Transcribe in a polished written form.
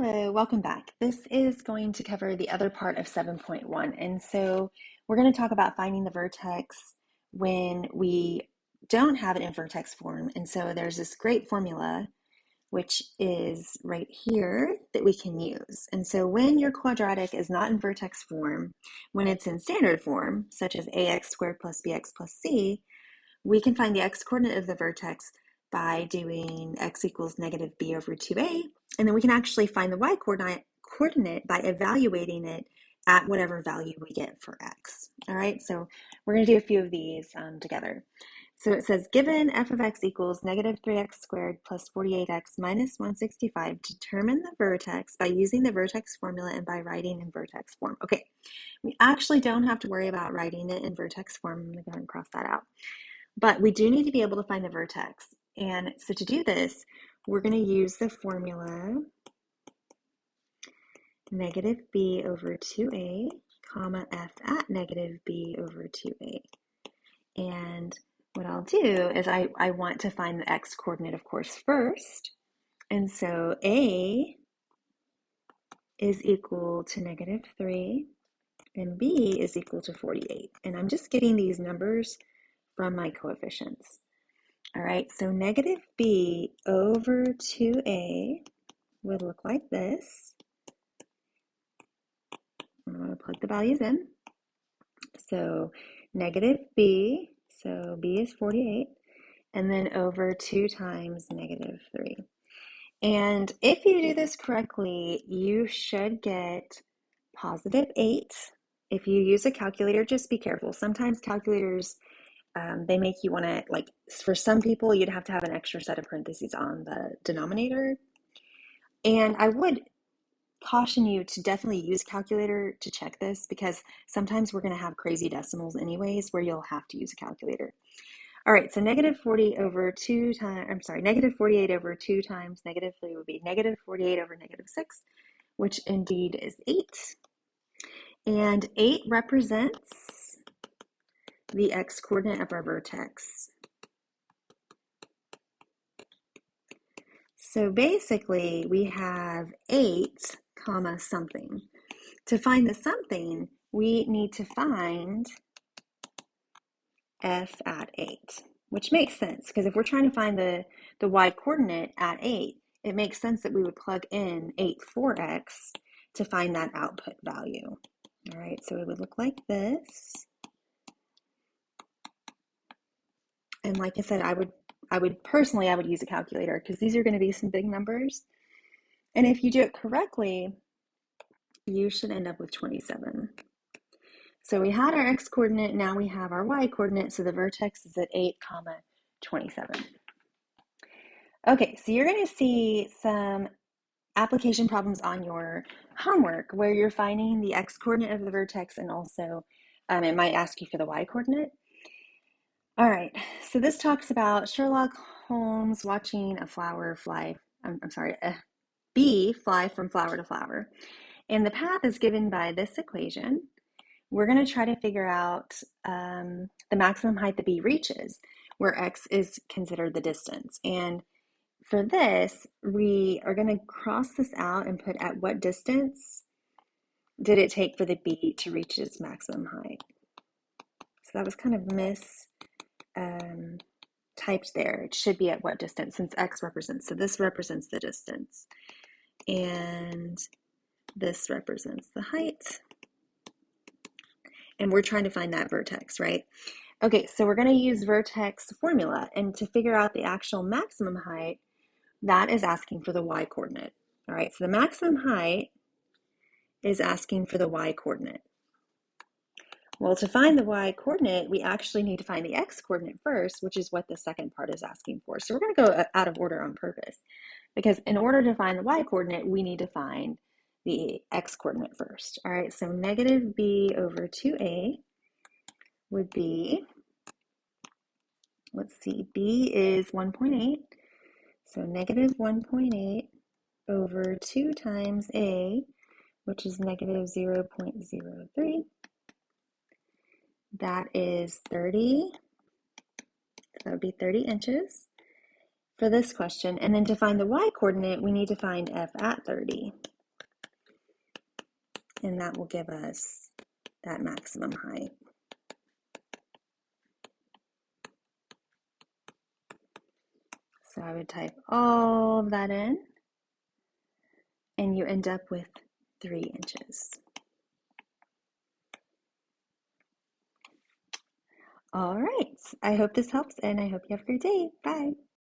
Hello, welcome back. This is going to cover the other part of 7.1. And so we're going to talk about finding the vertex when we don't have it in vertex form. And so there's this great formula, which is right here, that we can use. And so when your quadratic is not in vertex form, when it's in standard form, such as ax squared plus bx plus c, we can find the x-coordinate of the vertex by doing x equals negative b over 2a, and then we can actually find the y-coordinate by evaluating it at whatever value we get for x. All right, so we're going to do a few of these together. So it says, given f of x equals negative 3x squared plus 48x minus 165, determine the vertex by using the vertex formula and by writing in vertex form. Okay, we actually don't have to worry about writing it in vertex form. I'm going to go ahead and cross that out. But we do need to be able to find the vertex. And so to do this, we're going to use the formula negative b over 2a, comma f at negative b over 2a. And what I'll do is I want to find the x-coordinate, of course, first. And so a is equal to negative 3, and b is equal to 48. And I'm just getting these numbers from my coefficients. All right, so negative b over 2a would look like this. I'm going to plug the values in. So negative b, so b is 48, and then over 2 times negative 3. And if you do this correctly, you should get positive 8. If you use a calculator, just be careful. Sometimes calculators they make you want to, like, for some people, you'd have to have an extra set of parentheses on the denominator. And I would caution you to definitely use calculator to check this, because sometimes we're going to have crazy decimals anyways where you'll have to use a calculator. All right, so negative 48 over 2 times negative 3 would be negative 48 over negative 6, which indeed is 8. And 8 represents the x-coordinate of our vertex. So basically, we have 8 comma something. To find the something, we need to find f at 8, which makes sense, because if we're trying to find the y-coordinate at 8, it makes sense that we would plug in 8 for x to find that output value. All right, so it would look like this. And like I said, I would personally use a calculator, because these are going to be some big numbers. And if you do it correctly, you should end up with 27. So we had our x-coordinate, now we have our y-coordinate, so the vertex is at 8, 27. Okay, so you're going to see some application problems on your homework where you're finding the x-coordinate of the vertex, and also it might ask you for the y-coordinate. All right, so this talks about Sherlock Holmes watching a bee fly from flower to flower. And the path is given by this equation. We're going to try to figure out the maximum height the bee reaches, where x is considered the distance. And for this, we are going to cross this out and put at what distance did it take for the bee to reach its maximum height. So that was kind of typed there. It should be at what distance, since x represents, so this represents the distance, and this represents the height, and we're trying to find that vertex, right? Okay, so we're going to use vertex formula, and to figure out the actual maximum height, that is asking for the y-coordinate. All right, so the maximum height is asking for the y-coordinate. Well, to find the y-coordinate, we actually need to find the x-coordinate first, which is what the second part is asking for. So we're going to go out of order on purpose, because in order to find the y-coordinate, we need to find the x-coordinate first. All right, so negative b over 2a would be, let's see, b is 1.8, so negative 1.8 over 2 times a, which is negative 0.03. That is 30, so that would be 30 inches. for this question. And then to find the y coordinate, we need to find f at 30. And that will give us that maximum height. So I would type all of that in, and you end up with 3 inches. All right, I hope this helps, and I hope you have a great day. Bye.